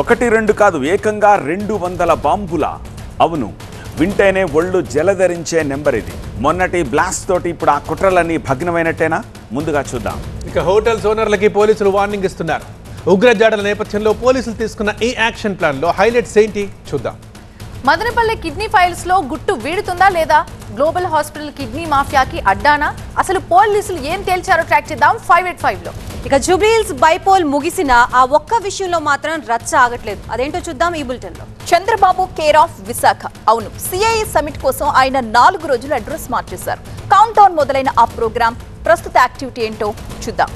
ఒకటి రెండు కాదు, ఏకంగా 200 బాంబుల. అవును, వింటేనే ఒళ్ళు జలధరించే నెంబర్ ఇది. మొన్నటి బ్లాస్ట్ తోటి ఇప్పుడు ఆ కుట్రలన్నీ భగ్నమైనట్టేనా? ముందుగా చూద్దాం. ఇక హోటల్స్ ఓనర్లకి పోలీసులు వార్నింగ్ ఇస్తున్నారు. ఉగ్రజాడల నేపథ్యంలో పోలీసులు తీసుకున్న ఈ యాక్షన్ ప్లాన్ లో హైలైట్స్ ఏంటి చూద్దాం. మదనపల్లి కిడ్నీ ఫైల్స్ లో గుట్టు వీడుతుందా లేదా? గ్లోబల్ హాస్పిటల్ కిడ్నీ మాఫియాకి అడ్డానా? అసలు పోలీసులు ఏం తేల్చారో ట్రాక్ చేద్దాం 585 లో. ఇక జూబ్లీహిల్స్ బైపోల్ ముగిసిన ఆ ఒక్క విషయంలో మాత్రం రచ్చ ఆగట్లేదు. అదేంటో చూద్దాం ఈ బులెటిన్ లో. Chandrababu care of Visakha. అవును, సిఐఏ సమిట్ కోసం ఆయన 4 రోజులు అడ్రస్ మార్చేశారు. కౌంట్ డౌన్ మొదలైన ఆ ప్రోగ్రామ్ ప్రస్తుత యాక్టివిటీ ఏంటో చూద్దాం.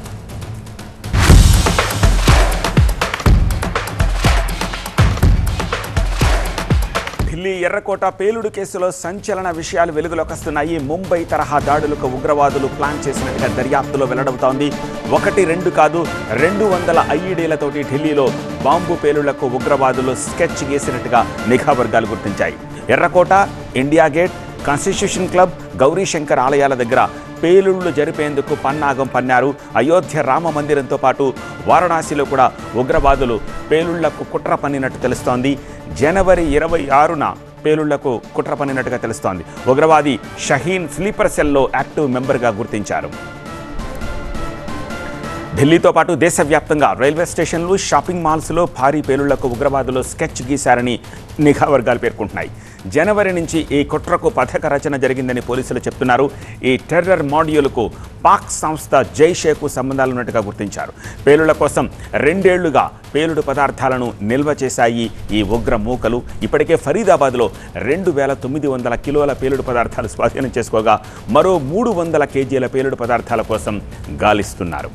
ఢిల్లీ ఎర్రకోట పేలుడు కేసులో సంచలన విషయాలు వెలుగులోకి వస్తున్నాయి. ముంబై తరహా దాడులకు ఉగ్రవాదులు ప్లాన్ చేసినట్టుగా దర్యాప్తులో వెల్లడవుతోంది. 1-2 కాదు, 200 ఐఈడీలతోటి ఢిల్లీలో బాంబు పేలుళ్లకు ఉగ్రవాదులు స్కెచ్ గీసినట్టుగా నిఘా వర్గాలు గుర్తించాయి. ఎర్రకోట, India gate, constitution club, Gauri Shankar ఆలయాల దగ్గర పేలుళ్లు జరిపేందుకు పన్నాగం పన్నారు. అయోధ్య రామ మందిరంతో పాటు వారణాసిలో కూడా ఉగ్రవాదులు పేలుళ్లకు కుట్ర పన్నినట్టు తెలుస్తోంది. జనవరి 26న పేలుళ్లకు కుట్ర పన్నినట్టుగా తెలుస్తోంది. ఉగ్రవాది షహీన్ స్లీపర్ సెల్లో యాక్టివ్ మెంబర్గా గుర్తించారు. ఢిల్లీతో పాటు దేశవ్యాప్తంగా రైల్వే స్టేషన్లు, షాపింగ్ మాల్స్లో భారీ పేలుళ్లకు ఉగ్రవాదులు స్కెచ్ గీశారని నిఘా వర్గాలు పేర్కొంటున్నాయి. జనవరి నుంచి ఈ కుట్రకు పథక రచన జరిగిందని పోలీసులు చెప్తున్నారు. ఈ టెర్రర్ మాడ్యూల్కు పాక్ సంస్థ జైషేకు సంబంధాలున్నట్టుగా గుర్తించారు. పేలుళ్ల కోసం 2 ఏళ్లుగా పేలుడు పదార్థాలను నిల్వ చేశాయి ఈ ఉగ్ర మూకలు. ఇప్పటికే ఫరీదాబాద్లో 2900 కిలోల పేలుడు పదార్థాలు స్వాధీనం చేసుకోగా మరో 300 కేజీల పేలుడు పదార్థాల కోసం గాలిస్తున్నారు.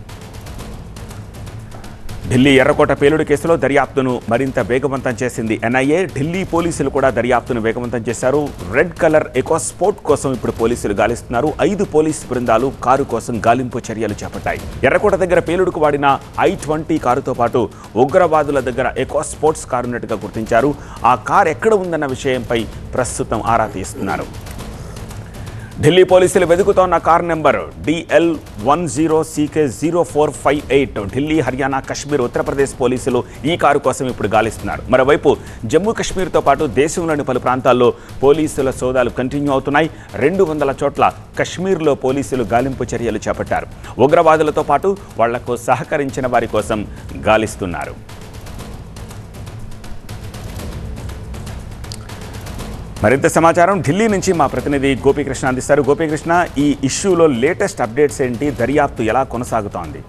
ఢిల్లీ ఎర్రకోట పేలుడు కేసులో దర్యాప్తును మరింత వేగవంతం చేసింది ఎన్ఐఏ. ఢిల్లీ పోలీసులు కూడా దర్యాప్తును వేగవంతం చేశారు. రెడ్ కలర్ ఎకోస్పోర్ట్ కోసం ఇప్పుడు పోలీసులు గాలిస్తున్నారు. 5 పోలీసు బృందాలు కారు కోసం గాలింపు చర్యలు చేపట్టాయి. ఎర్రకోట దగ్గర పేలుడుకు వాడిన I-20 కారుతో పాటు ఉగ్రవాదుల దగ్గర ఎకోస్పోర్ట్స్ కారు ఉన్నట్టుగా గుర్తించారు. ఆ కారు ఎక్కడ ఉందన్న విషయంపై ప్రస్తుతం ఆరా తీస్తున్నారు. ఢిల్లీ పోలీసులు వెతుకుతోన్న car number DL10CK0458. Delhi, Haryana, Kashmir, Uttar Pradesh పోలీసులు ఈ కారు కోసం ఇప్పుడు గాలిస్తున్నారు. మరోవైపు జమ్మూ కాశ్మీర్తో పాటు దేశంలోని పలు ప్రాంతాల్లో పోలీసుల సోదాలు కంటిన్యూ అవుతున్నాయి. 200 చోట్ల కశ్మీర్లో పోలీసులు గాలింపు చర్యలు చేపట్టారు. ఉగ్రవాదులతో పాటు వాళ్లకు సహకరించిన వారి కోసం గాలిస్తున్నారు. మరింత సమాచారం ఢిల్లీ నుంచి మా ప్రతినిధి గోపీకృష్ణ అందిస్తారు. గోపీకృష్ణ, ఈ ఇష్యూలో లేటెస్ట్ అప్డేట్స్ ఏంటి? దర్యాప్తు ఎలా కొనసాగుతోంది?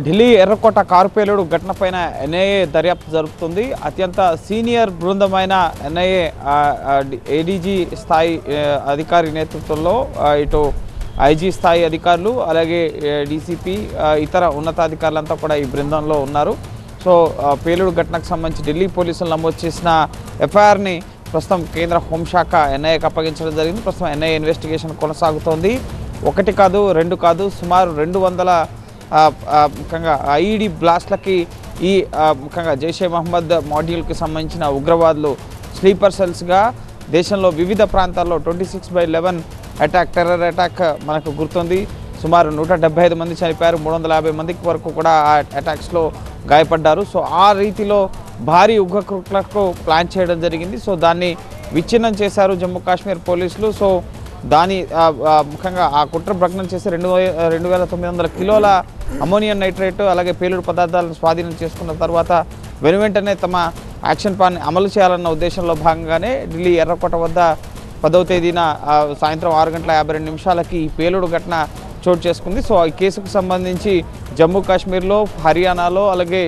ఢిల్లీ ఎర్రకోట కారు పేలుడు ఘటనపైన ఎన్ఐఏ దర్యాప్తు జరుపుతుంది. అత్యంత సీనియర్ బృందమైన ఎన్ఐఏ ఏడీజీ స్థాయి అధికారి నేతృత్వంలో ఇటు ఐజీ స్థాయి అధికారులు, అలాగే డీసీపీ, ఇతర ఉన్నతాధికారులంతా కూడా ఈ బృందంలో ఉన్నారు. సో పేలుడు ఘటనకు సంబంధించి ఢిల్లీ పోలీసులు నమోదు చేసిన ఎఫ్ఐఆర్ని ప్రస్తుతం కేంద్ర హోంశాఖ ఎన్ఐఏకి అప్పగించడం జరిగింది. ప్రస్తుతం ఎన్ఐఏ ఇన్వెస్టిగేషన్ కొనసాగుతోంది. 1 కాదు, 2 కాదు, సుమారు 200 ముఖ్యంగా ఐఈడి బ్లాస్ట్లకి ఈ ముఖ్యంగా జైషే మహమ్మద్ మాడ్యూల్కి సంబంధించిన ఉగ్రవాదులు స్లీపర్ సెల్స్గా దేశంలో వివిధ ప్రాంతాల్లో 26/11 అటాక్, టెర్రర్ అటాక్ మనకు గుర్తుంది. సుమారు 175 మంది చనిపోయారు, 350 మందికి వరకు కూడా ఆ అటాక్స్లో గాయపడ్డారు. సో ఆ రీతిలో భారీ ఉగ్రకృత్యాలకు ప్లాన్ చేయడం జరిగింది. సో దాన్ని విచ్ఛిన్నం చేశారు జమ్మూ కాశ్మీర్ పోలీసులు. సో దాని ముఖ్యంగా ఆ కుట్ర భగ్నం చేసి 2900 కిలోల అమోనియం నైట్రేట్, అలాగే పేలుడు పదార్థాలను స్వాధీనం చేసుకున్న తర్వాత వెనువెంటనే తమ యాక్షన్ ప్లాన్ అమలు చేయాలన్న ఉద్దేశంలో భాగంగానే ఢిల్లీ ఎర్రకోట వద్ద 10వ తేదీన సాయంత్రం 6:52 ఈ పేలుడు ఘటన చోటు చేసుకుంది. సో ఈ కేసుకు సంబంధించి జమ్మూ కాశ్మీర్లో, హర్యానాలో, అలాగే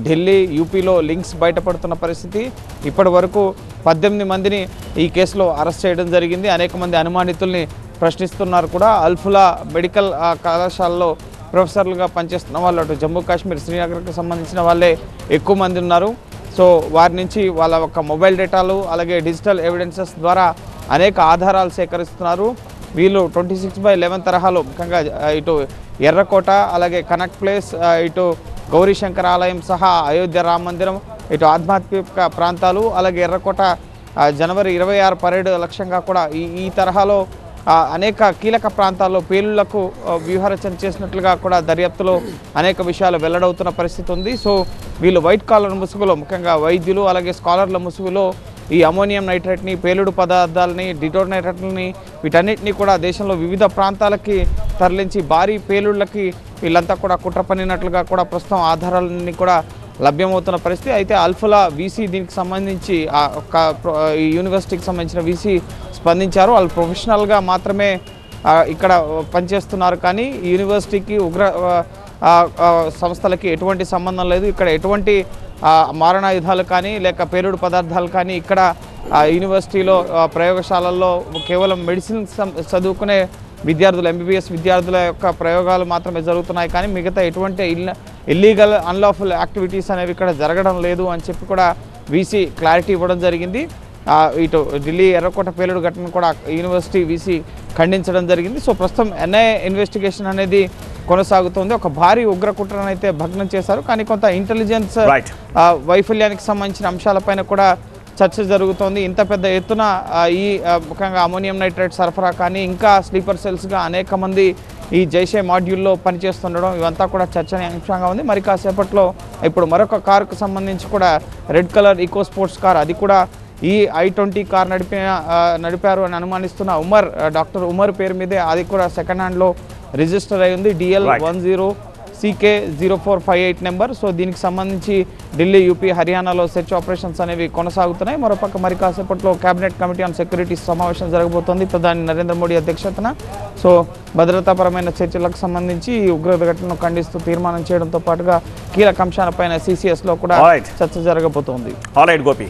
ఢిల్లీ, యూపీలో లింక్స్ బయటపడుతున్న పరిస్థితి. ఇప్పటి వరకు 18 మందిని ఈ కేసులో అరెస్ట్ చేయడం జరిగింది. అనేక మంది అనుమానితుల్ని ప్రశ్నిస్తున్నారు కూడా. అల్ఫులా మెడికల్ కళాశాలలో ప్రొఫెసర్లుగా పనిచేస్తున్న వాళ్ళు అటు జమ్మూ కాశ్మీర్, శ్రీనగర్కి సంబంధించిన వాళ్ళే ఎక్కువ మంది ఉన్నారు. సో వారి నుంచి వాళ్ళ ఒక మొబైల్ డేటాలు, అలాగే డిజిటల్ ఎవిడెన్సెస్ ద్వారా అనేక ఆధారాలు సేకరిస్తున్నారు. వీళ్ళు 26/11 తరహాలో ముఖ్యంగా ఇటు ఎర్రకోట, అలాగే కనెక్ట్ ప్లేస్, ఇటు గౌరీశంకర్ ఆలయం సహా అయోధ్య రామ మందిరం, ఇటు ఆధ్యాత్మిక ప్రాంతాలు, అలాగే ఎర్రకోట జనవరి 26 పరేడ్ లక్ష్యంగా కూడా ఈ తరహాలో అనేక కీలక ప్రాంతాల్లో పేలుళ్లకు వ్యూహరచన చేసినట్లుగా కూడా దర్యాప్తులో అనేక విషయాలు వెల్లడవుతున్న పరిస్థితి ఉంది. సో వీళ్ళు వైట్ కాలర్ ముసుగులో, ముఖ్యంగా వైద్యులు అలాగే స్కాలర్ల ముసుగులో ఈ అమోనియం నైట్రేట్ని, పేలుడు పదార్థాలని, డిటోనేటర్లని వీటన్నిటినీ కూడా దేశంలో వివిధ ప్రాంతాలకి తరలించి భారీ పేలుళ్లకి వీళ్ళంతా కూడా కుట్ర పన్నినట్లుగా కూడా ప్రస్తుతం ఆధారాలన్నీ కూడా లభ్యమవుతున్న పరిస్థితి. అయితే అల్ఫలా వీసీ దీనికి సంబంధించి ఈ యూనివర్సిటీకి సంబంధించిన వీసీ స్పందించారు. వాళ్ళు ప్రొఫెషనల్గా మాత్రమే ఇక్కడ పనిచేస్తున్నారు, కానీ యూనివర్సిటీకి ఉగ్ర సంస్థలకి ఎటువంటి సంబంధం లేదు. ఇక్కడ ఎటువంటి మారణాయుధాలు కానీ లేక పేలుడు పదార్థాలు కానీ ఇక్కడ యూనివర్సిటీలో ప్రయోగశాలల్లో కేవలం మెడిసిన్ చదువుకునే విద్యార్థులు, ఎంబీబీఎస్ విద్యార్థుల యొక్క ప్రయోగాలు మాత్రమే జరుగుతున్నాయి, కానీ మిగతా ఎటువంటి ఇల్లీగల్ అన్లాఫుల్ యాక్టివిటీస్ అనేవి ఇక్కడ జరగడం లేదు అని చెప్పి కూడా వీసీ క్లారిటీ ఇవ్వడం జరిగింది. ఇటు ఢిల్లీ ఎర్రకోట పేలుడు ఘటన కూడా యూనివర్సిటీ వీసీ ఖండించడం జరిగింది. సో ప్రస్తుతం ఎన్ఐఏ ఇన్వెస్టిగేషన్ అనేది కొనసాగుతుంది. ఒక భారీ ఉగ్ర కుట్రను అయితే భగ్నం చేశారు, కానీ కొంత ఇంటెలిజెన్స్ వైఫల్యానికి సంబంధించిన అంశాలపైన కూడా చర్చ జరుగుతోంది. ఇంత పెద్ద ఎత్తున ఈ ముఖ్యంగా అమోనియం నైట్రేట్ సరఫరా కానీ ఇంకా స్లీపర్ సెల్స్గా అనేక మంది ఈ జైషే మాడ్యూల్లో పనిచేస్తుండడం ఇవంతా కూడా చర్చనీయాంశంగా ఉంది. మరి కాసేపట్లో ఇప్పుడు మరొక కారుకు సంబంధించి కూడా red colour eco sports car, అది కూడా ఈ I-20 కార్ నడిపారు అని అనుమానిస్తున్న డాక్టర్ ఉమర్ పేరు మీదే అది కూడా సెకండ్ హ్యాండ్లో రిజిస్టర్ అయి ఉంది. DL10CK0458 number. సో దీనికి సంబంధించి ఢిల్లీ, యూపీ, హర్యానాలో సెర్చ్ ఆపరేషన్స్ అనేవి కొనసాగుతున్నాయి. మరోపక్క మరి కాసేపట్లో కేబినెట్ కమిటీ ఆన్ సెక్యూరిటీస్ సమావేశం జరగబోతోంది ప్రధాని నరేంద్ర మోడీ అధ్యక్షతన. సో భద్రతాపరమైన చర్చలకు సంబంధించి ఈ ఉగ్ర ఘటనను ఖండిస్తూ తీర్మానం చేయడంతో పాటుగా కీలక అంశాలపైన CCSలో కూడా చర్చ జరగబోతోంది. గోపి,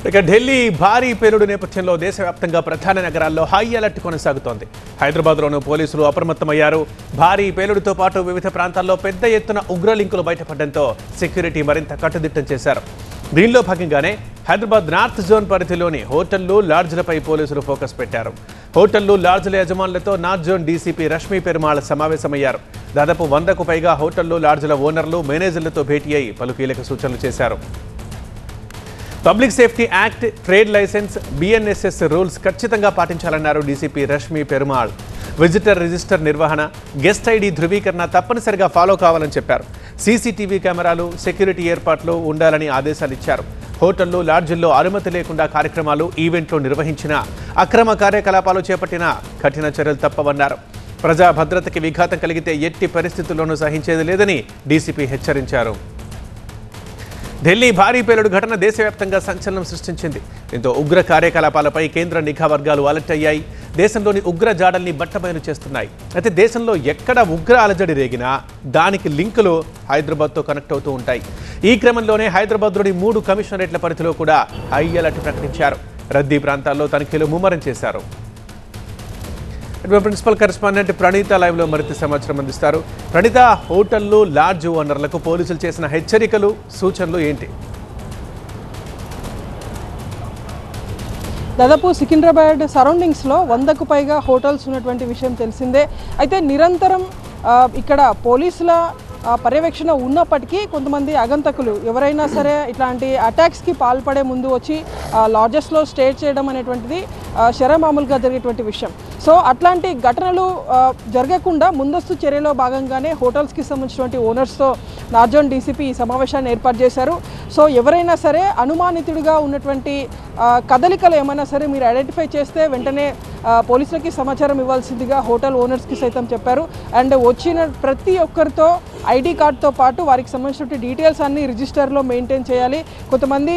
ఇక ఢిల్లీ భారీ పేలుడు నేపథ్యంలో దేశవ్యాప్తంగా ప్రధాన నగరాల్లో హై అలర్ట్ కొనసాగుతోంది. హైదరాబాద్లోనూ పోలీసులు అప్రమత్తమయ్యారు. భారీ పేలుడుతో పాటు వివిధ ప్రాంతాల్లో పెద్ద ఎత్తున ఉగ్ర లింకులు బయటపడడంతో సెక్యూరిటీ మరింత కట్టుదిట్టం చేశారు. దీనిలో భాగంగానే హైదరాబాద్ నార్త్ జోన్ పరిధిలోని హోటళ్లు, లాడ్జ్లపై పోలీసులు ఫోకస్ పెట్టారు. హోటళ్లు, లాడ్జ్ల యజమానులతో north zone DCP Rashmi Perumal సమావేశమయ్యారు. దాదాపు 100కు పైగా హోటళ్లు, లాడ్జ్ల ఓనర్లు, మేనేజర్లతో భేటీ అయి పలు కీలక సూచనలు చేశారు. Public safety act, trade licence, BNSS rules ఖచ్చితంగా పాటించాలన్నారు DCP Rashmi Perumal. Visitor register నిర్వహణ, గెస్ట్ ఐడి ధృవీకరణ తప్పనిసరిగా ఫాలో కావాలని చెప్పారు. CCTV కెమెరాలు, సెక్యూరిటీ ఏర్పాట్లు ఉండాలని ఆదేశాలు ఇచ్చారు. హోటళ్లు, లాడ్జిల్లో అనుమతి లేకుండా కార్యక్రమాలు, ఈవెంట్లు నిర్వహించిన, అక్రమ కార్యకలాపాలు చేపట్టిన కఠిన చర్యలు తప్పవన్నారు. ప్రజా భద్రతకి విఘాతం కలిగితే ఎట్టి పరిస్థితుల్లోనూ సహించేది లేదని డీసీపీ హెచ్చరించారు. ఢిల్లీ భారీ పేలుడు ఘటన దేశవ్యాప్తంగా సంచలనం సృష్టించింది. దీంతో ఉగ్ర కార్యకలాపాలపై కేంద్ర నిఘా వర్గాలు అలర్ట్ అయ్యాయి. దేశంలోని ఉగ్ర జాడల్ని బట్టబయలు చేస్తున్నాయి. అయితే దేశంలో ఎక్కడ ఉగ్ర అలజడి రేగినా దానికి లింకులు హైదరాబాద్తో కనెక్ట్ అవుతూ ఉంటాయి. ఈ క్రమంలోనే హైదరాబాద్లోని 3 కమిషనరేట్ల పరిధిలో కూడా హై అలర్ట్ ప్రకటించారు. రద్దీ ప్రాంతాల్లో తనిఖీలు ముమ్మరం చేశారు. ప్రిన్సిపల్ కరెస్పాండెంట్ ప్రణీత లైవ్లో మరింత సమాచారం అందిస్తారు. ప్రణీత, హోటళ్లు, లాడ్జ్ ఓనర్లకు పోలీసులు చేసిన హెచ్చరికలు, సూచనలు ఏంటి? దాదాపు సికింద్రాబాద్ సరౌండింగ్స్లో 100కు పైగా హోటల్స్ ఉన్నటువంటి విషయం తెలిసిందే. అయితే నిరంతరం ఇక్కడ పోలీసుల పర్యవేక్షణ ఉన్నప్పటికీ కొంతమంది అగంతకులు ఎవరైనా సరే ఇట్లాంటి అటాక్స్కి పాల్పడే ముందు వచ్చి లాడ్జెస్లో స్టే చేయడం అనేటువంటిది శరమామూలుగా జరిగేటువంటి విషయం. సో అట్లాంటి ఘటనలు జరగకుండా ముందస్తు చర్యలో భాగంగానే హోటల్స్కి సంబంధించినటువంటి ఓనర్స్తో నార్త్ జోన్ డీసీపీ ఈ సమావేశాన్ని ఏర్పాటు చేశారు. సో ఎవరైనా సరే అనుమానితుడిగా ఉన్నటువంటి కదలికలు ఏమైనా సరే మీరు ఐడెంటిఫై చేస్తే వెంటనే పోలీసులకి సమాచారం ఇవ్వాల్సిందిగా హోటల్ ఓనర్స్కి సైతం చెప్పారు. అండ్ వచ్చిన ప్రతి ఒక్కరితో ఐడి కార్డ్తో పాటు వారికి సంబంధించిన డీటెయిల్స్ అన్ని రిజిస్టర్లో మెయింటైన్ చేయాలి. కొంతమంది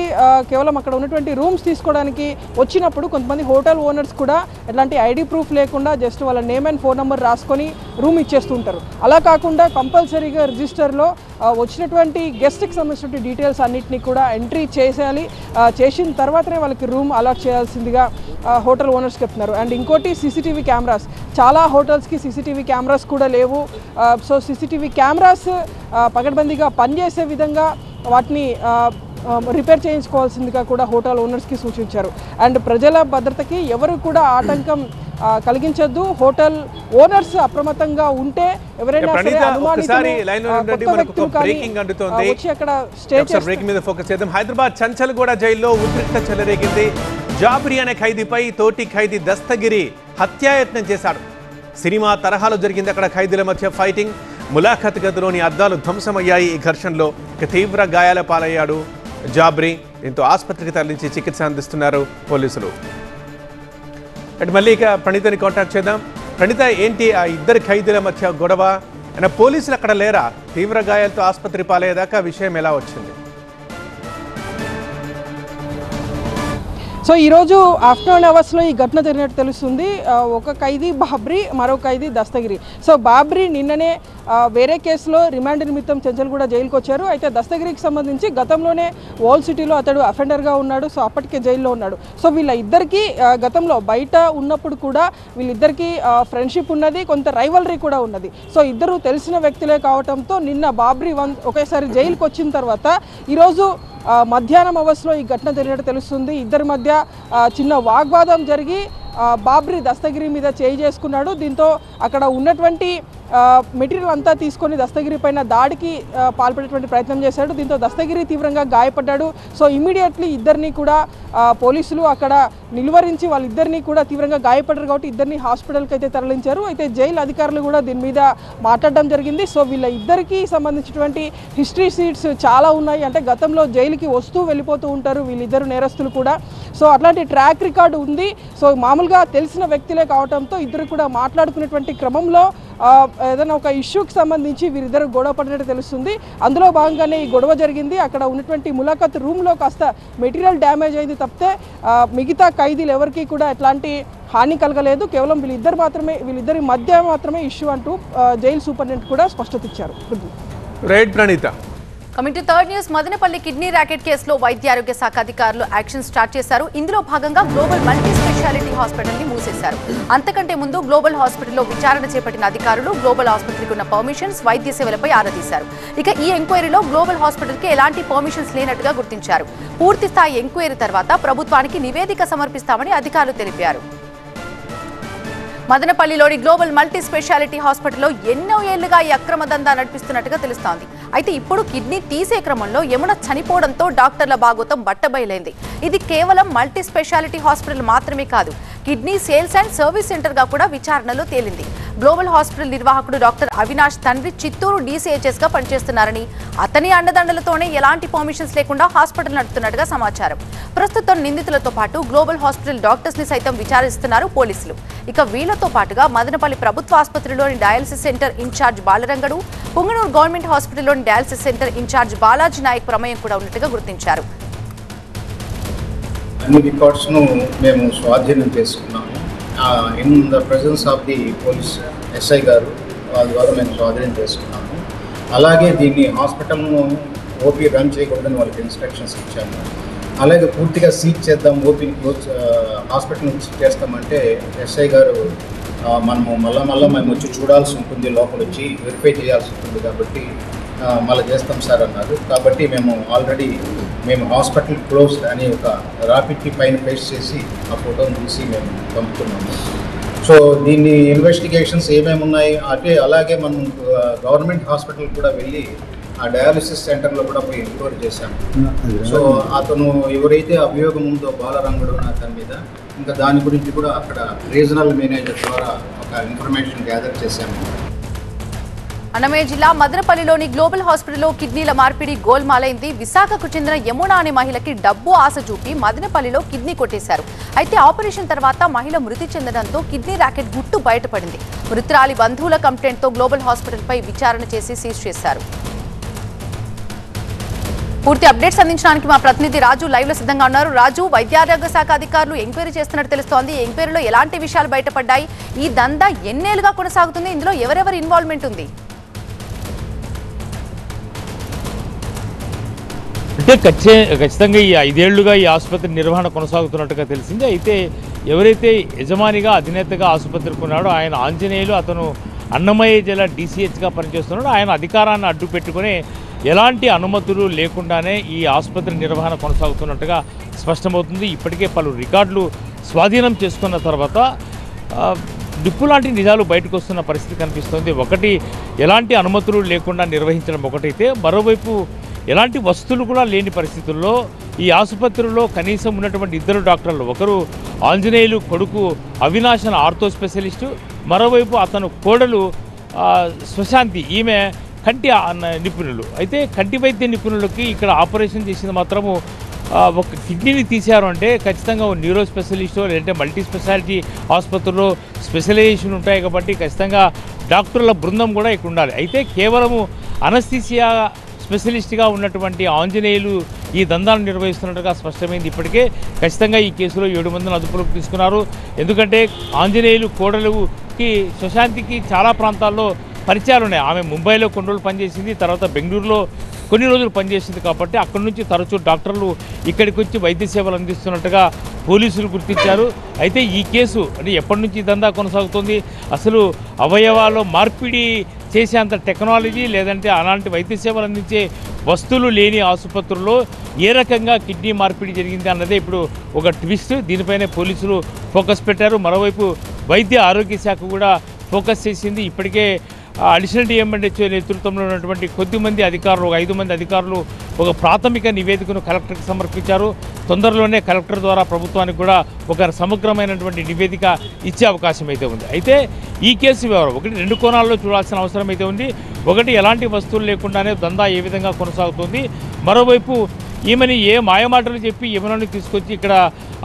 కేవలం అక్కడ ఉన్నటువంటి రూమ్స్ తీసుకోవడానికి వచ్చినప్పుడు కొంతమంది హోటల్ ఓనర్స్ కూడా ఎట్లాంటి ఐడి ప్రూఫ్ లేకుండా జస్ట్ వాళ్ళ నేమ్ అండ్ ఫోన్ నెంబర్ రాసుకొని రూమ్ ఇచ్చేస్తుంటారు. అలా కాకుండా కంపల్సరీగా రిజిస్టర్లో వచ్చినటువంటి గెస్ట్కి సంబంధించిన డీటెయిల్స్ అన్నింటినీ కూడా ఎంట్రీ చేసేయాలి. చేసిన తర్వాతనే వాళ్ళకి రూమ్ అలాట్ చేయాల్సిందిగా హోటల్ ఓనర్స్ చెప్తున్నారు. అండ్ ఇంకోటి సీసీటీవీ కెమెరాస్, చాలా హోటల్స్కి సీసీటీవీ కెమెరాస్ కూడా లేవు. సో సీసీటీవీ కెమెరాస్ పకడ్బందీగా పనిచేసే విధంగా వాటిని రిపేర్ చేయించుకోవాల్సిందిగా కూడా హోటల్ ఓనర్స్కి సూచించారు. అండ్ ప్రజల భద్రతకి ఎవరు కూడా ఆటంకం కలిగించొద్దు. హోటల్ ఓనర్స్ అప్రమత్తంగా ఉంటే ఎవరైనా సరే హైదరాబాద్ చంచల్గూడ జైల్లో ఉద్రిక్త చెలరేగింది. జాబ్రీ అనే ఖైదీపై తోటి ఖైదీ దస్తగిరి హత్యాయత్నం చేశాడు. సినిమా తరహాలో జరిగింది అక్కడ ఖైదీల మధ్య ఫైటింగ్. ములాఖత్ గదిలోని అద్దాలు ధ్వంసమయ్యాయి. ఈ ఘర్షణలో తీవ్ర గాయాల పాలయ్యాడు జాబ్రీ. దీంతో ఆసుపత్రికి తరలించి చికిత్స అందిస్తున్నారు పోలీసులు. అంటే మళ్ళీ ఇక ప్రణీతని కాంటాక్ట్ చేద్దాం. ప్రణీత, ఏంటి ఆ ఇద్దరు ఖైదీల మధ్య గొడవ? అయినా పోలీసులు అక్కడ లేరా? తీవ్ర గాయాలతో ఆసుపత్రి పాలయ్యేదాకా విషయం ఎలా వచ్చింది? సో ఈరోజు ఆఫ్టర్నూన్ అవర్స్లో ఈ ఘటన జరిగినట్టు తెలుస్తుంది. ఒక ఖైదీ బాబ్రీ, మరో ఖైదీ దస్తగిరి. సో బాబ్రీ నిన్ననే వేరే కేసులో రిమాండ్ నిమిత్తం చెంచల్గూడ జైలుకి వచ్చారు. అయితే దస్తగిరికి సంబంధించి గతంలోనే ఓల్డ్ సిటీలో అతడు అఫెండర్గా ఉన్నాడు. సో అప్పటికే జైల్లో ఉన్నాడు. సో వీళ్ళ ఇద్దరికి గతంలో బయట ఉన్నప్పుడు కూడా వీళ్ళిద్దరికీ ఫ్రెండ్షిప్ ఉన్నది, కొంత రైవలరీ కూడా ఉన్నది. సో ఇద్దరు తెలిసిన వ్యక్తులే కావడంతో నిన్న బాబ్రీ ఒకేసారి జైలుకి వచ్చిన తర్వాత ఈరోజు మధ్యాహ్నం అవర్స్లో ఈ ఘటన జరిగినట్టు తెలుస్తుంది. ఇద్దరి మధ్య చిన్న వాగ్వాదం జరిగి బాబ్రీ దస్తగిరి మీద చేయి చేసుకున్నాడు. దీంతో అక్కడ ఉన్నటువంటి మెటీరియల్ అంతా తీసుకొని దస్తగిరి పైన దాడికి పాల్పడేటువంటి ప్రయత్నం చేశాడు. దీంతో దస్తగిరి తీవ్రంగా గాయపడ్డాడు. సో ఇమీడియట్లీ ఇద్దరిని కూడా పోలీసులు అక్కడ నిలువరించి వాళ్ళిద్దరినీ కూడా తీవ్రంగా గాయపడ్డారు కాబట్టి ఇద్దరిని హాస్పిటల్కి అయితే తరలించారు. అయితే జైలు అధికారులు కూడా దీని మీద మాట్లాడడం జరిగింది. సో వీళ్ళ ఇద్దరికి సంబంధించినటువంటి హిస్టరీ షీట్స్ చాలా ఉన్నాయి. అంటే గతంలో జైలుకి వస్తూ వెళ్ళిపోతూ ఉంటారు వీళ్ళిద్దరు నేరస్తులు కూడా. సో అట్లాంటి ట్రాక్ రికార్డు ఉంది. సో మామూలుగా తెలిసిన వ్యక్తులే కావడంతో ఇద్దరు కూడా మాట్లాడుకునేటువంటి క్రమంలో ఏదైనా ఒక ఇష్యూకి సంబంధించి వీరిద్దరు గొడవ పడినట్టు తెలుస్తుంది. అందులో భాగంగానే ఈ గొడవ జరిగింది. అక్కడ ఉన్నటువంటి ములాఖత్ రూమ్లో కాస్త మెటీరియల్ డ్యామేజ్ అయింది తప్పితే మిగతా ఖైదీలు ఎవరికి కూడా ఎట్లాంటి హాని కలగలేదు. కేవలం వీళ్ళిద్దరి మధ్య మాత్రమే ఇష్యూ అంటూ జైలు సూపరింటెండెంట్ కూడా స్పష్టత ఇచ్చారు. Right Praneetha. Coming to third news, Madanapalle kidney racket కేసులో వైద్య ఆరోగ్య శాఖ అధికారులు యాక్షన్ స్టార్ట్ చేశారు. ఇందులో భాగంగా గ్లోబల్ మల్టీ స్పెషాలిటీ హాస్పిటల్ ని మూసేశారు. అంతకంటే ముందు గ్లోబల్ హాస్పిటల్లో విచారణ చేపట్టిన అధికారులు గ్లోబల్ ఆసుపత్రికి ఉన్న పర్మిషన్స్, వైద్య సేవలపై ఆరా తీశారు. ఇక ఈ ఎంక్వైరీలో గ్లోబల్ హాస్పిటల్ కి ఎలాంటి పర్మిషన్స్ లేనట్టుగా గుర్తించారు. పూర్తి స్థాయి ఎంక్వైరీ తర్వాత ప్రభుత్వానికి నివేదిక సమర్పిస్తామని అధికారులు తెలిపారు. మదనపల్లిలోని గ్లోబల్ మల్టీ స్పెషాలిటీ హాస్పిటల్లో ఎన్నో ఏళ్లుగా ఈ అక్రమ దందా నడిపిస్తున్నట్టుగా తెలుస్తోంది. అయితే ఇప్పుడు కిడ్నీ తీసే క్రమంలో యమున చనిపోవడంతో డాక్టర్ల బాగోతం బట్టబయలైంది. ఇది కేవలం మల్టీ స్పెషాలిటీ హాస్పిటల్ మాత్రమే కాదు, kidney sales and service centre గా కూడా విచారణలో తేలింది. గ్లోబల్ హాస్పిటల్ నిర్వాహకుడు డాక్టర్ అవినాష్ తండ్రి చిత్తూరు DCHS గా పనిచేస్తున్నారని, అతని అండదండలతోనే ఎలాంటి పర్మిషన్స్ లేకుండా హాస్పిటల్ నడుపుతున్నట్టుగా సమాచారం. ప్రస్తుతం నిందితులతో పాటు గ్లోబల్ హాస్పిటల్ డాక్టర్స్ ని సైతం విచారిస్తున్నారు పోలీసులు. ఇక వీళ్లతో పాటుగా మదనపల్లి ప్రభుత్వ ఆసుపత్రిలోని dialysis centre incharge Balarangadu, Punganur government హాస్పిటల్లోని dialysis centre incharge Balaji Naik ప్రమేయం కూడా ఉన్నట్టుగా గుర్తించారు. అన్ని రికార్డ్స్ను మేము స్వాధీనం చేసుకున్నాము. In the presence of the police SI గారు వాళ్ళ ద్వారా మేము స్వాధీనం చేసుకున్నాము. అలాగే దీన్ని హాస్పిటల్ను ఓపీ రన్ చేయకూడదని వాళ్ళకి ఇన్స్ట్రక్షన్స్ ఇచ్చాము. అలాగే పూర్తిగా సీజ్ చేద్దాం, ఓపీని క్లోజ్ హాస్పిటల్ నుంచి చేస్తామంటే SI గారు మళ్ళీ మేము వచ్చి చూడాల్సి ఉంటుంది, లోపల వచ్చి వెరిఫై చేయాల్సి ఉంటుంది కాబట్టి మళ్ళీ చేస్తాం సార్ అన్నారు. కాబట్టి మేము హాస్పిటల్ క్లోజ్డ్ అని ఒక రాపిడ్కి పైన పేస్ట్ చేసి ఆ ఫోటోని తీసి మేము పంపుతున్నాము. సో దీన్ని ఇన్వెస్టిగేషన్స్ ఏమేమి ఉన్నాయి అలాగే మనం గవర్నమెంట్ హాస్పిటల్ కూడా వెళ్ళి ఆ డయాలసిస్ సెంటర్లో కూడా పోయి ఎంక్వైరీ చేశాము. సో అతను ఎవరైతే అభియోగం ఉందో బాలరంగుడు అతని మీద, ఇంకా దాని గురించి కూడా అక్కడ రీజనల్ మేనేజర్ ద్వారా ఒక ఇన్ఫర్మేషన్ గ్యాదర్ చేశాము. అన్నమయ్య జిల్లా మదనపల్లిలోని గ్లోబల్ హాస్పిటల్లో కిడ్నీల మార్పిడి గోల్మాలైంది. విశాఖకు చెందిన యమున అనే మహిళకి డబ్బు ఆశ చూపి మదనపల్లిలో కిడ్నీ కొట్టేశారు. అయితే ఆపరేషన్ తర్వాత మహిళ మృతి చెందడంతో కిడ్నీ ర్యాకెట్ గుట్టు బయటపడింది. మృతురాలి బంధువుల కంప్లైంట్తో గ్లోబల్ హాస్పిటల్పై విచారణ చేసి సీజ్ చేశారు. పూర్తి అప్డేట్స్ అందించడానికి మా ప్రతినిధి రాజు లైవ్ లో సిద్ధంగా ఉన్నారు. రాజు, వైద్యారోగ్య శాఖ అధికారులు ఎంక్వైరీ చేస్తున్నట్టు తెలుస్తోంది. ఎంక్వైరీలో ఎలాంటి విషయాలు బయటపడ్డాయి? ఈ దందా ఎన్నేళ్లుగా కొనసాగుతుంది? ఇందులో ఎవరెవరి ఇన్వాల్వ్మెంట్ ఉంది? అంటే ఖచ్చితంగా ఈ 5 ఏళ్లుగా ఈ ఆసుపత్రి నిర్వహణ కొనసాగుతున్నట్టుగా తెలిసింది. అయితే ఎవరైతే యజమానిగా అధినేతగా ఆసుపత్రికి ఉన్నాడో ఆయన ఆంజనేయులు, అతను అన్నమయ్య జిల్లా DCHగా పనిచేస్తున్నాడు. ఆయన అధికారాన్ని అడ్డు పెట్టుకుని ఎలాంటి అనుమతులు లేకుండానే ఈ ఆసుపత్రి నిర్వహణ కొనసాగుతున్నట్టుగా స్పష్టమవుతుంది. ఇప్పటికే పలు రికార్డులు స్వాధీనం చేసుకున్న తర్వాత డిప్పు లాంటి నిజాలు బయటకు వస్తున్న పరిస్థితి కనిపిస్తుంది. ఒకటి, ఎలాంటి అనుమతులు లేకుండా నిర్వహించడం ఒకటైతే, మరోవైపు ఎలాంటి వస్తువులు కూడా లేని పరిస్థితుల్లో ఈ ఆసుపత్రిలో కనీసం ఉన్నటువంటి 2 డాక్టర్లు, ఒకరు ఆంజనేయులు కొడుకు అవినాష్ అని ఆర్థో స్పెషలిస్టు, మరోవైపు అతను కోడలు స్వశాంతి, ఈమె కంటి నిపుణులు. అయితే కంటి వైద్య నిపుణులకి ఇక్కడ ఆపరేషన్ చేసింది మాత్రము ఒక కిడ్నీని తీశారు అంటే ఖచ్చితంగా న్యూరో స్పెషలిస్టో లేదంటే మల్టీ స్పెషాలిటీ ఆసుపత్రుల్లో స్పెషలైజేషన్ ఉంటాయి కాబట్టి ఖచ్చితంగా డాక్టర్ల బృందం కూడా ఇక్కడ ఉండాలి. అయితే కేవలము అనస్థీసియా స్పెషలిస్ట్గా ఉన్నటువంటి ఆంజనేయులు ఈ దందాలను నిర్వహిస్తున్నట్టుగా స్పష్టమైంది. ఇప్పటికే ఖచ్చితంగా ఈ కేసులో 7 మందిని అదుపులోకి తీసుకున్నారు. ఎందుకంటే ఆంజనేయులు కోడలుకి సుశాంతికి చాలా ప్రాంతాల్లో పరిచయాలు ఉన్నాయి. ఆమె ముంబైలో కొన్ని రోజులు పనిచేసింది, తర్వాత బెంగళూరులో కొన్ని రోజులు పనిచేసింది కాబట్టి అక్కడి నుంచి తరచూ డాక్టర్లు ఇక్కడికి వచ్చి వైద్య సేవలు అందిస్తున్నట్టుగా పోలీసులు గుర్తించారు. అయితే ఈ కేసు అంటే ఎప్పటి నుంచి దందా కొనసాగుతుంది, అసలు అవయవాల్లో మార్పిడి చేసేంత టెక్నాలజీ లేదంటే అలాంటి వైద్య సేవలు అందించే వస్తువులు లేని ఆసుపత్రుల్లో ఏ రకంగా కిడ్నీ మార్పిడి జరిగింది అన్నదే ఇప్పుడు ఒక ట్విస్ట్. దీనిపైనే పోలీసులు ఫోకస్ పెట్టారు. మరోవైపు వైద్య ఆరోగ్య శాఖ కూడా ఫోకస్ చేసింది. ఇప్పటికే అడిషనల్ డిఎంఎండ్హెచ్ఓ నేతృత్వంలో ఉన్నటువంటి కొద్దిమంది అధికారులు, 5 మంది అధికారులు ఒక ప్రాథమిక నివేదికను కలెక్టర్కి సమర్పించారు. తొందరలోనే కలెక్టర్ ద్వారా ప్రభుత్వానికి కూడా ఒక సమగ్రమైనటువంటి నివేదిక ఇచ్చే అవకాశం అయితే ఉంది. అయితే ఈ కేసు వివరం 2 కోణాల్లో చూడాల్సిన అవసరం అయితే ఉంది. ఒకటి, ఎలాంటి వస్తువులు లేకుండానే దందా ఏ విధంగా కొనసాగుతుంది, మరోవైపు ఈమెని ఏ మాయమాటలు చెప్పి యమునని తీసుకొచ్చి ఇక్కడ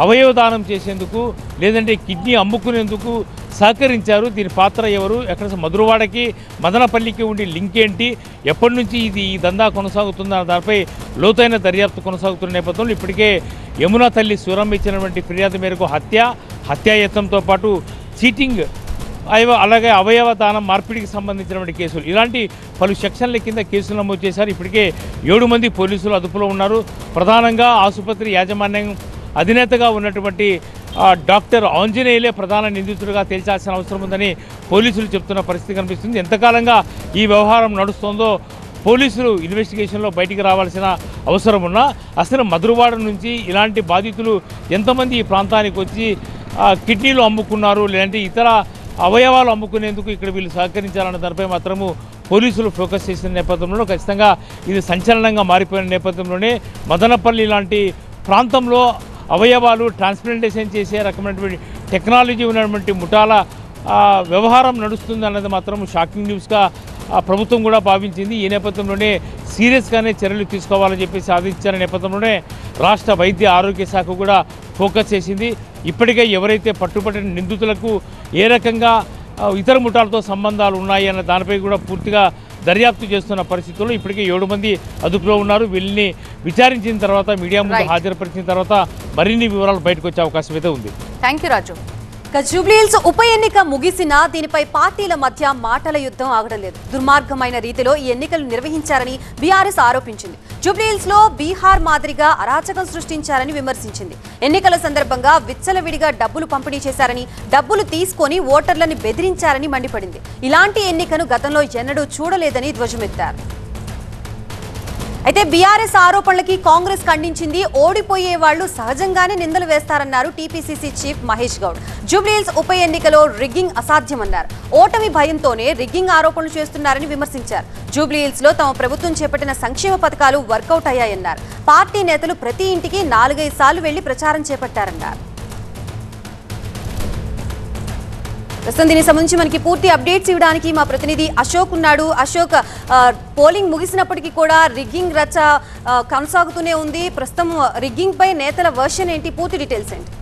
అవయవ దానం చేసేందుకు లేదంటే కిడ్నీ అమ్ముకునేందుకు సహకరించారు, దీని పాత్ర ఎవరు, ఎక్కడ మధురవాడకి మదనపల్లికి ఉండి లింక్ ఏంటి, ఎప్పటి నుంచి ఈ దందా కొనసాగుతుందన్న దానిపై లోతైన దర్యాప్తు కొనసాగుతున్న నేపథ్యంలో ఇప్పటికే యమున తల్లి సూరమ్మ ఇచ్చినటువంటి ఫిర్యాదు మేరకు హత్యాయత్నంతో పాటు చీటింగ్, అలాగే అవయవ దానం మార్పిడికి సంబంధించినటువంటి కేసులు, ఇలాంటి పలు సెక్షన్ల కింద కేసులు నమోదు చేశారు. ఇప్పటికే 7 మంది పోలీసులు అదుపులో ఉన్నారు. ప్రధానంగా ఆసుపత్రి యాజమాన్యం అధినేతగా ఉన్నటువంటి డాక్టర్ ఆంజనేయులే ప్రధాన నిందితుడిగా తేల్చాల్సిన అవసరం ఉందని పోలీసులు చెప్తున్న పరిస్థితి కనిపిస్తుంది. ఎంతకాలంగా ఈ వ్యవహారం నడుస్తుందో పోలీసులు ఇన్వెస్టిగేషన్లో బయటికి రావాల్సిన అవసరం ఉన్నా అసలు మధురవాడ నుంచి ఇలాంటి బాధితులు ఎంతమంది ఈ ప్రాంతానికి వచ్చి కిడ్నీలు అమ్ముకున్నారు లేదంటే ఇతర అవయవాలు అమ్ముకునేందుకు ఇక్కడ వీళ్ళు సహకరించాలన్న దానిపై మాత్రము పోలీసులు ఫోకస్ చేసిన నేపథ్యంలో ఖచ్చితంగా ఇది సంచలనంగా మారిపోయిన నేపథ్యంలోనే మదనపల్లి లాంటి ప్రాంతంలో అవయవాలు ట్రాన్స్ప్లాంటేషన్ చేసే రకమైనటువంటి టెక్నాలజీ ఉన్నటువంటి ముఠాల వ్యవహారం నడుస్తుంది అన్నది మాత్రం షాకింగ్ న్యూస్గా ప్రభుత్వం కూడా భావించింది. ఈ నేపథ్యంలోనే సీరియస్గానే చర్యలు తీసుకోవాలని చెప్పేసి ఆదేశించిన నేపథ్యంలోనే రాష్ట్ర వైద్య ఆరోగ్య శాఖ కూడా ఫోకస్ చేసింది. ఇప్పటికే ఎవరైతే పట్టుబట్టిన నిందితులకు ఏ రకంగా ఇతర ముఠాలతో సంబంధాలు ఉన్నాయి అన్న దానిపై కూడా పూర్తిగా దర్యాప్తు చేస్తున్న పరిస్థితుల్లో ఇప్పటికే 7 మంది అదుపులో ఉన్నారు. వీళ్ళని విచారించిన తర్వాత మీడియా ముందు హాజరుపరిచిన తర్వాత మరిన్ని వివరాలు బయటకు వచ్చే అవకాశం అయితే ఉంది. థ్యాంక్ యూ రాజు. జూబ్లీహిల్స్ ఉప ఎన్నిక ముగిసినా దీనిపై పార్టీల మధ్య మాటల యుద్ధం ఆగడం లేదు. దుర్మార్గమైన రీతిలో ఈ ఎన్నికలు నిర్వహించారని బీఆర్ఎస్ ఆరోపించింది. జూబ్లీహిల్స్ లో బీహార్ మాదిరిగా అరాచకం సృష్టించారని విమర్శించింది. ఎన్నికల సందర్భంగా విచ్చలవిడిగా డబ్బులు పంపిణీ చేశారని, డబ్బులు తీసుకొని ఓటర్లని బెదిరించారని మండిపడింది. ఇలాంటి ఎన్నికను గతంలో ఎన్నడూ చూడలేదని ధ్వజమెత్తారు. అయితే బీఆర్ఎస్ ఆరోపణలకి కాంగ్రెస్ ఖండించింది. ఓడిపోయే వాళ్లు సహజంగానే నిందలు వేస్తారన్నారు టీపీసీసీ చీఫ్ మహేష్ గౌడ్. జూబ్లీహిల్స్ ఉప ఎన్నికలో రిగ్గింగ్ అసాధ్యమన్నారు. ఓటమి భయంతోనే రిగ్గింగ్ ఆరోపణలు చేస్తున్నారని విమర్శించారు. జూబ్లీహిల్స్ లో తమ ప్రభుత్వం చేపట్టిన సంక్షేమ పథకాలు వర్కౌట్ అయ్యాయన్నారు. పార్టీ నేతలు ప్రతి ఇంటికి 4-5 సార్లు వెళ్లి ప్రచారం చేపట్టారన్నారు. ప్రస్తుతం దీనికి సంబంధించి మనకి పూర్తి అప్డేట్స్ ఇవ్వడానికి మా ప్రతినిధి అశోక్ ఉన్నాడు. అశోక్, పోలింగ్ ముగిసినప్పటికీ కూడా రిగ్గింగ్ రచ్చ కొనసాగుతూనే ఉంది. ప్రస్తుతం రిగ్గింగ్ పై నేతల వర్షన్ ఏంటి, పూర్తి డీటెయిల్స్ ఏంటి?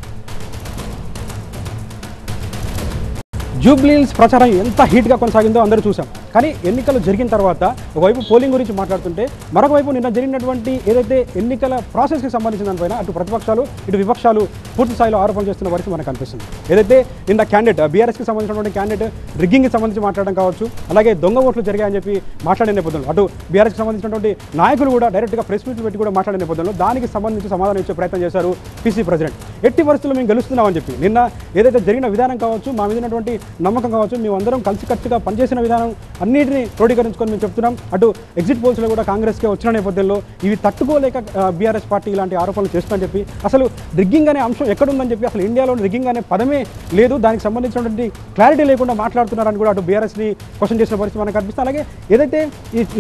జూబ్లీహిల్స్ ప్రచారం ఎంత హీట్గా కొనసాగిందో అందరూ చూసాం. కానీ ఎన్నికలు జరిగిన తర్వాత ఒకవైపు పోలింగ్ గురించి మాట్లాడుతుంటే మరొక వైపు నిన్న జరిగినటువంటి ఏదైతే ఎన్నికల ప్రాసెస్కి సంబంధించిన దానిపైన అటు ప్రతిపక్షాలు ఇటు విపక్షాలు పూర్తి స్థాయిలో ఆరోపణలు చేస్తున్న పరిస్థితి మనకు కనిపిస్తుంది. ఏదైతే నిన్న క్యాండిడేట్ బీఆర్ఎస్కి సంబంధించినటువంటి క్యాండిడేట్ రిగ్గింగ్కి సంబంధించి మాట్లాడడం కావచ్చు, అలాగే దొంగ ఓట్లు జరిగాయని చెప్పి మాట్లాడే నేపథ్యంలో అటు బీఆర్ఎస్కి సంబంధించినటువంటి నాయకులు కూడా డైరెక్ట్గా ప్రెస్ మీట్లు పెట్టి కూడా మాట్లాడే నేపథ్యంలో దానికి సంబంధించి సమాధానం ఇచ్చే ప్రయత్నం చేశారు పీసీ ప్రెసిడెంట్. ఎట్టి పరిస్థితుల్లో మేము గెలుస్తున్నామని చెప్పి నిన్న ఏదైతే జరిగిన విధానం కావచ్చు, మా మీద ఉన్నటువంటి నమ్మకం కావచ్చు, మేము అందరం కలిసికట్టుగా పనిచేసిన విధానం అన్నింటినీ క్రోడీకరించుకొని మేము చెప్తున్నాం. అటు ఎగ్జిట్ పోల్స్లో కూడా కాంగ్రెస్కే వచ్చిన నేపథ్యంలో ఇవి తట్టుకోలేక బీఆర్ఎస్ పార్టీ ఇలాంటి ఆరోపణలు చేస్తుందని చెప్పి అసలు రిగ్గింగ్ అనే అంశం ఎక్కడుందని చెప్పి అసలు ఇండియాలో రిగ్గింగ్ అనే పదమే లేదు, దానికి సంబంధించినటువంటి క్లారిటీ లేకుండా మాట్లాడుతున్నారని కూడా అటు బీఆర్ఎస్ని క్వశ్చన్ చేసిన పరిస్థితి మనకు కనిపిస్తుంది. అలాగే ఏదైతే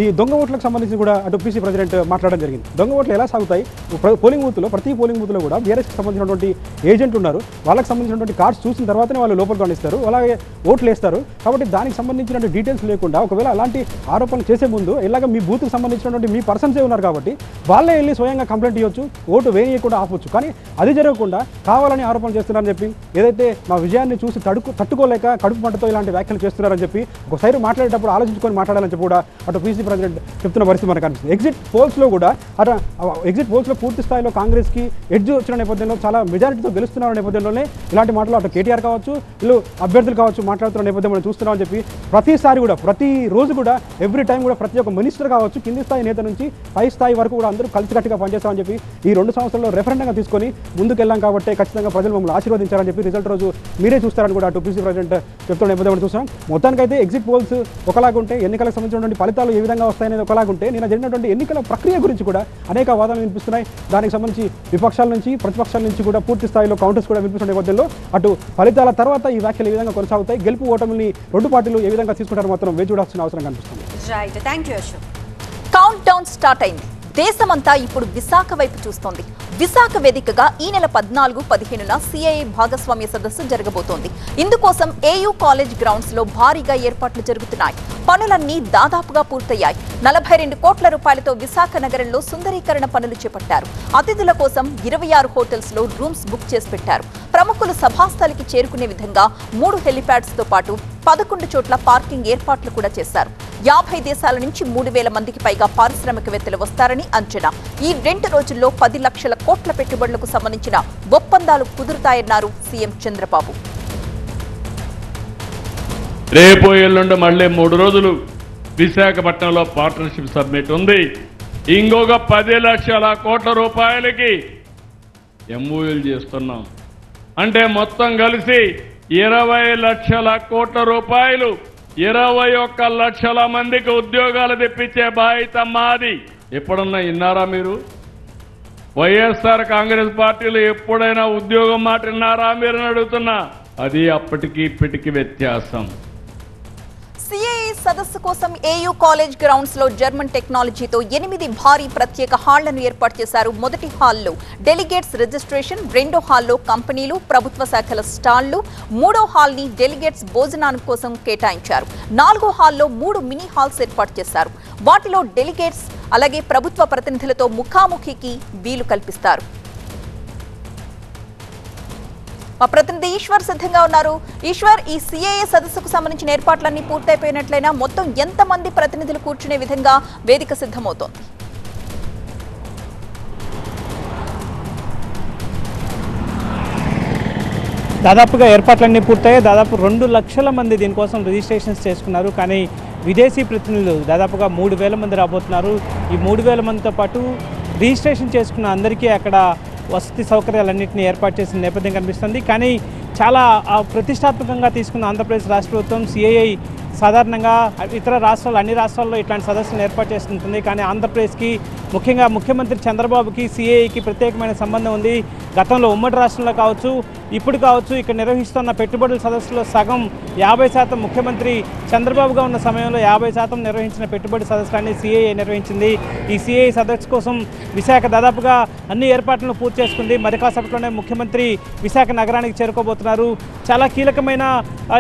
ఈ దొంగ ఓట్లకు సంబంధించి కూడా అటు పీసీ ప్రెసిడెంట్ మాట్లాడడం జరిగింది. దొంగ ఓట్లు ఎలా సాగుతాయి, పోలింగ్ బూత్లో ప్రతి పోలింగ్ బూత్లో కూడా బీఆర్ఎస్కి సంబంధించినటువంటి ఏజెంట్ ఉన్నారు, వాళ్ళకి సంబంధించినటువంటి కార్డ్స్ చూసిన తర్వాతనే వాళ్ళు లోపలికి పండిస్తారు, అలాగే ఓట్లు వేస్తారు. కాబట్టి దానికి సంబంధించిన డీటెయిల్స్ లేకుండా ఒకవేళ అలాంటి ఆరోపణలు చేసే ముందు ఇలాగ మీ బూత్కి సంబంధించినటువంటి మీ పర్సన్సే ఉన్నారు కాబట్టి వాళ్ళే వెళ్ళి స్వయంగా కంప్లైంట్ ఇవ్వచ్చు, ఓటు వేయకుండా ఆపొచ్చు. కానీ అది జరగకుండా కావాలని ఆరోపణలు చేస్తున్నారని చెప్పి ఏదైతే మా విజయాన్ని చూసి తట్టుకోలేక కడుపు మంటతో ఇలాంటి వ్యాఖ్యలు చేస్తున్నారని చెప్పి ఒకసారి మాట్లాడేటప్పుడు ఆలోచించుకొని మాట్లాడాలని చెప్పి కూడా అటు పీసీ ప్రెసిడెంట్ చెప్తున్న పరిస్థితి మనకు కనిపిస్తుంది. ఎగ్జిట్ పోల్స్లో కూడా ఎగ్జిట్ పోల్స్లో పూర్తి స్థాయిలో కాంగ్రెస్కి ఎడ్జ్ వచ్చిన నేపథ్యంలో చాలా మెజారిటీతో గెలుస్తున్న నేపథ్యంలోనే ఇలాంటి మాటలు అటు కేటీఆర్ కావచ్చు, వీళ్ళు అభ్యర్థులు కావచ్చు మాట్లాడుతున్న నేపథ్యం మనం చూస్తున్నామని చెప్పి ప్రతిసారి కూడా ప్రతిరోజు కూడా ఎవ్రీ టైం కూడా ప్రతి ఒక్క మినిస్టర్ కావచ్చు, కింది స్థాయి నేత నుంచి పై స్థాయి వరకు కూడా అందరూ కలిసికట్టుగా పనిచేస్తామని చెప్పి ఈ 2 సంవత్సరాల్లో రెఫరెండంగా తీసుకొని ముందుకెళ్ళాం కాబట్టి ఖచ్చితంగా ప్రజలు మమ్మల్ని ఆశీర్వదించారని చెప్పి రిజల్ట్ రోజు మీరే చూస్తారని కూడా అటు పీసీ ప్రెసిడెంట్ చెప్తున్న నేపథ్యం చూస్తున్నాం. మొత్తానికైతే ఎగ్జిట్ పోల్స్ ఒకలాగుంటే ఎన్నికలకు సంబంధించినటువంటి ఫలితాలు ఏ విధంగా వస్తాయనేది ఒకలాగుంటే నిన్న జరిగినటువంటి ఎన్నికల ప్రక్రియ గురించి కూడా అనేక వాదనలు వినిపిస్తున్నాయి. దానికి సంబంధించి విపక్షాల నుంచి ప్రతిపక్షాల నుంచి కూడా పూర్తి స్థాయిలో కౌంటర్స్ కూడా వినిపిస్తున్న నేపథ్యంలో అటు ఫలితాల తర్వాత ఈ వ్యాఖ్యలు ఏ విధంగా కొనసాగుతాయి, గెలుపు ఓటమిని 2 పార్టీలు ఏ విధంగా తీసుకుంటారో మాత్రం వేచి చూడాల్సిన అవసరం కనిపిస్తుంది. Right, thank you Ashok. Count down start అయింది. దేశమంతా ఇప్పుడు విశాఖ వైపు చూస్తోంది. విశాఖ వేదికగా ఈ నెల 14-15న సిఐఏ భాగస్వామ్య సదస్సు జరగబోతోంది. ఇందుకోసం ఏయూ కాలేజ్ గ్రౌండ్స్ లో భారీగా ఏర్పాట్లు జరుగుతున్నాయి. పనులన్నీ దాదాపుగా పూర్తయ్యాయి. 42 కోట్ల రూపాయలతో విశాఖ నగరంలో సుందరీకరణ పనులు చేపట్టారు. అతిథుల కోసం 26 హోటల్స్ లో రూమ్స్ బుక్ చేసి పెట్టారు. ప్రముఖులు సభాస్థలికి చేరుకునే విధంగా 3 హెలిప్యాడ్స్ తో పాటు 11 చోట్ల పార్కింగ్ ఏర్పాట్లు కూడా చేశారు. 50 దేశాల నుంచి 3,000 మందికి పైగా పారిశ్రామికవేత్తలు వస్తారని అంచనా. ఈ 2 రోజుల్లో 10 లక్షల కోట్ల పెట్టుబడులకు సంబంధించిన ఒప్పందాలు కుదురుతాయన్నారు సీఎం చంద్రబాబు. రేపు ఎల్లుండి మళ్ళీ 3 రోజులు విశాఖపట్నంలో పార్ట్నర్షిప్ సబ్మిట్ ఉంది. ఇంకొక 10 లక్షల కోట్ల రూపాయలకి ఎంఓయూలు చేస్తున్నాం. అంటే మొత్తం కలిసి 20 లక్షల కోట్ల రూపాయలు 21 లక్షల మందికి ఉద్యోగాలు తెప్పించే బాధ్యత మాది. ఎప్పుడన్నా విన్నారా మీరు? వైఎస్ఆర్ కాంగ్రెస్ పార్టీలు ఎప్పుడైనా ఉద్యోగం మాట విన్నారా మీరు అడుగుతున్నా? అది అప్పటికి ఇప్పటికి వ్యత్యాసం. సిఐఏ సదస్సు కోసం ఏయూ కాలేజ్ గ్రౌండ్స్ లో జర్మన్ టెక్నాలజీతో 8 భారీ ప్రత్యేక హాళ్లను ఏర్పాటు చేశారు. మొదటి హాల్లో డెలిగేట్స్ రిజిస్ట్రేషన్, రెండో హాల్లో కంపెనీలు, ప్రభుత్వ శాఖల స్టాళ్లు, మూడో హాల్ ని డెలిగేట్స్ భోజనానికి కోసం కేటాయించారు. 4వ హాల్లో 3 మినీ హాల్స్ ఏర్పాటు చేశారు. వాటిలో డెలిగేట్స్ అలాగే ప్రభుత్వ ప్రతినిధులతో ముఖాముఖికి వీలు కల్పిస్తారు. మా ప్రతినిధి ఈశ్వర్ సిద్ధంగా ఉన్నారు. ఈశ్వర్, ఈ సిఐఏ సదస్సుకు సంబంధించిన ఏర్పాట్లన్నీ పూర్తయిపోయినట్లయినా మొత్తం ఎంతమంది ప్రతినిధులు కూర్చునే విధంగా వేదిక సిద్ధమవుతోంది? దాదాపుగా ఏర్పాట్లన్నీ పూర్తయ్యాయి. దాదాపు 2 లక్షల మంది దీనికోసం రిజిస్ట్రేషన్స్ చేసుకున్నారు. కానీ విదేశీ ప్రతినిధులు దాదాపుగా 3,000 మంది రాబోతున్నారు. ఈ 3,000 మందితో పాటు రిజిస్ట్రేషన్ చేసుకున్న అందరికీ అక్కడ వసతి సౌకర్యాలన్నింటినీ ఏర్పాటు చేసిన నేపథ్యం కనిపిస్తుంది. కానీ చాలా ప్రతిష్టాత్మకంగా తీసుకున్న ఆంధ్రప్రదేశ్ రాష్ట్ర ప్రభుత్వం సిఐఐ సాధారణంగా ఇతర రాష్ట్రాలు అన్ని రాష్ట్రాల్లో ఇట్లాంటి సదస్సులను ఏర్పాటు చేస్తుంటుంది. కానీ ఆంధ్రప్రదేశ్కి ముఖ్యంగా ముఖ్యమంత్రి చంద్రబాబుకి సిఐఐకి ప్రత్యేకమైన సంబంధం ఉంది. గతంలో ఉమ్మడి రాష్ట్రంలో కావచ్చు, ఇప్పుడు కావచ్చు, ఇక్కడ నిర్వహిస్తున్న పెట్టుబడుల సదస్సులో సగం 50% ముఖ్యమంత్రి చంద్రబాబుగా ఉన్న సమయంలో 50% నిర్వహించిన పెట్టుబడి సదస్సులన్నీ సిఐఐ నిర్వహించింది. ఈ సిఐఐ సదస్సు కోసం విశాఖ దాదాపుగా అన్ని ఏర్పాట్లను పూర్తి చేసుకుంది. మరి కాసేపట్లోనే ముఖ్యమంత్రి విశాఖ నగరానికి చేరుకోబోతున్నారు. చాలా కీలకమైన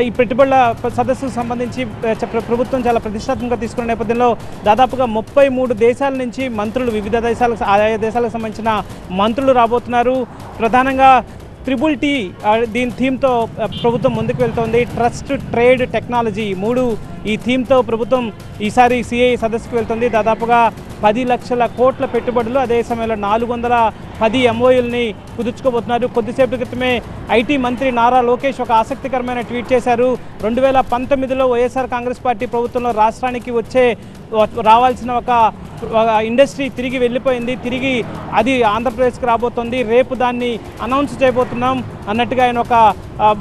ఈ పెట్టుబడుల సదస్సుకు సంబంధించి ప్రభుత్వం చాలా ప్రతిష్టాత్మకంగా తీసుకున్న నేపథ్యంలో దాదాపుగా 33 దేశాల నుంచి మంత్రులు, వివిధ దేశాలకు ఆయా దేశాలకు సంబంధించిన మంత్రులు రాబోతున్నారు. ప్రధానంగా త్రిబుల్-టీ దీని థీమ్తో ప్రభుత్వం ముందుకు వెళ్తోంది. ట్రస్ట్, ట్రేడ్, టెక్నాలజీ 3 ఈ థీమ్తో ప్రభుత్వం ఈసారి సిఐఐ సదస్సుకు వెళ్తుంది. దాదాపుగా 10 లక్షల కోట్ల పెట్టుబడులు, అదే సమయంలో 410 ఎంఓయూల్ని కుదుర్చుకోబోతున్నారు. కొద్దిసేపటి క్రితమే ఐటీ మంత్రి నారా లోకేష్ ఒక ఆసక్తికరమైన ట్వీట్ చేశారు. 2019లో వైఎస్ఆర్ కాంగ్రెస్ పార్టీ ప్రభుత్వంలో రాష్ట్రానికి రావాల్సిన ఒక ఇండస్ట్రీ తిరిగి వెళ్ళిపోయింది, తిరిగి అది ఆంధ్రప్రదేశ్కి రాబోతుంది, రేపు దాన్ని అనౌన్స్ చేయబోతున్నాం అన్నట్టుగా ఆయన ఒక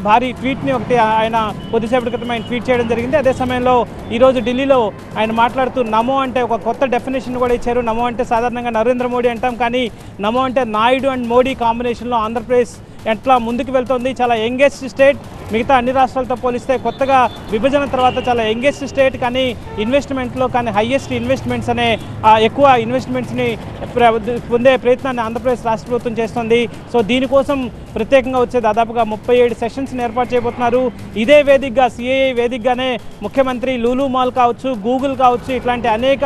భారీ ట్వీట్ని ఒకటి ఆయన కొద్దిసేపటి క్రితం ఆయన ట్వీట్ చేయడం జరిగింది. అదే సమయంలో ఈరోజు ఢిల్లీలో ఆయన మాట్లాడుతూ నమో అంటే ఒక కొత్త డెఫినేషన్ కూడా ఇచ్చారు. నమో అంటే సాధారణంగా నరేంద్ర మోడీ అంటాం, కానీ నమో అంటే నాయుడు అండ్ మోడీ కాంబినేషన్లో ఆంధ్రప్రదేశ్ ఎట్లా ముందుకు వెళ్తుంది. చాలా యంగెస్ట్ స్టేట్, మిగతా అన్ని రాష్ట్రాలతో పోలిస్తే కొత్తగా విభజన తర్వాత చాలా యంగెస్ట్ స్టేట్, కానీ ఇన్వెస్ట్మెంట్లో కానీ హయ్యెస్ట్ ఇన్వెస్ట్మెంట్స్ అనే ఎక్కువ ఇన్వెస్ట్మెంట్స్ని పొందే ప్రయత్నాన్ని ఆంధ్రప్రదేశ్ రాష్ట్ర ప్రభుత్వం చేస్తుంది. సో దీనికోసం ప్రత్యేకంగా వచ్చే దాదాపుగా 37 సెషన్స్ని ఏర్పాటు చేయబోతున్నారు. ఇదే వేదికగా సిఐఐ వేదికగానే ముఖ్యమంత్రి లూలు మాల్ కావచ్చు, గూగుల్ కావచ్చు, ఇట్లాంటి అనేక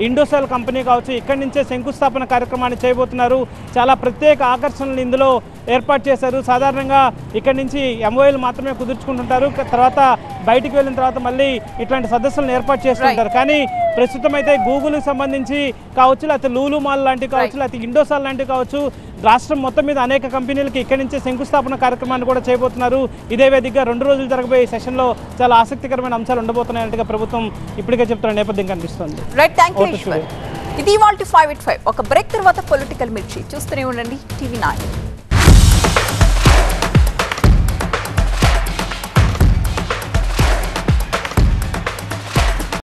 ఇండోసెల్ కంపెనీ కావచ్చు, ఇక్కడి నుంచే శంకుస్థాపన కార్యక్రమాన్ని చేయబోతున్నారు. చాలా ప్రత్యేక ఆకర్షణలు ఇందులో ఏర్పాటు చేశారు. సాధారణంగా ఇక్కడి నుంచి ఎంఓఏలు మాత్రమే కుదుర్చుకుంటుంటారు, తర్వాత బయటికి వెళ్ళిన తర్వాత మళ్ళీ ఇట్లాంటి సదస్సులను ఏర్పాటు చేస్తుంటారు. కానీ ప్రస్తుతం అయితే గూగుల్కి సంబంధించి కావచ్చు, లేకపోతే లూలు మాల్ లాంటివి కావచ్చు, లేకపోతే ఇండోసాల్ లాంటివి కావచ్చు, రాష్ట్రం మొత్తం మీద అనేక కంపెనీలకి ఇక్కడి నుంచే శంకుస్థాపన కార్యక్రమాన్ని కూడా చేయబోతున్నారు. ఇదే వేదికగా 2 రోజులు జరగబోయే సెషన్లో చాలా ఆసక్తికరమైన అంశాలు ఉండబోతున్నాయంటగా ప్రభుత్వం ఇప్పటికే చెప్తున్న నేపథ్యం కనిపిస్తుంది. ఇది ఇవాల్టి 5 at 5. ఒక బ్రేక్ తర్వాత పొలిటికల్ మిర్చి చూస్తూనే ఉండండి టీవీ 9.